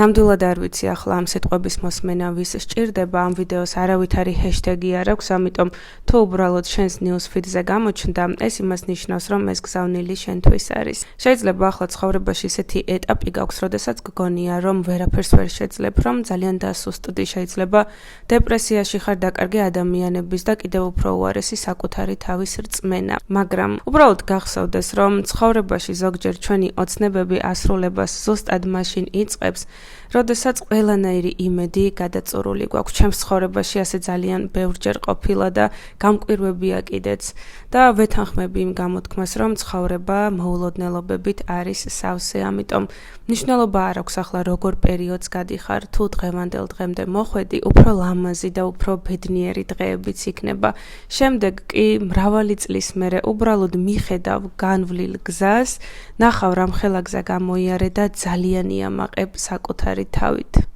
ნამდვილად არ ვიცი ახლა ამ სიტყვების მოსმენა ვის სჭირდება, ამ ვიდეოს არავითარი ჰეშტეგი არ აქვს, ამიტომ თუ უბრალოდ შენს newsfeed-ზე გამოჩნდა, ეს იმას ნიშნავს, რომ ეს გზავნილი შენთვის არის. შეიძლება ახლა ცხოვრებაში ისეთი ეტაპი გაქვს, როდესაც გგონია, რომ ვერაფერს ვერ შეძლებ, რომ ძალიან დასუსტდი, შეიძლება დეპრესიაში ხარ, დაკარგი ადამიანების და კიდევ უფრო უარესი საკუთარი თავის რწმენა. მაგრამ უბრალოდ გახსოვდეს, რომ ცხოვრებაში ზოგჯერ ჩვენი ოცნებები ასრულებას ზუსტად მაშინ იწყებს, როდესაც ყველანაირი იმედი გადაწურული გვაქვს. ჩემს ცხოვრებაში ასე ძალიან ბევრჯერ ყოფილა და გამკვირვებია კიდეც და ვეთანხმები იმ გამოთქმას, რომ ცხოვრება მოულოდნელობებით არის სავსე, ამიტომ მნიშვნელობა არ აქვს ახლა როგორ პერიოდს გადიხარ, თუ დღევანდელ დღემდე მოხვედი, უფრო ლამაზი და უფრო ბედნიერი დღეებიც იქნება. შემდეგ კი მრავალი წლის მერე უბრალოდ მიხედავ განვლილ გზას, ნახავ რამხელა გზა გამოიარე და ძალიან იამაყებ საკუთარი თავით.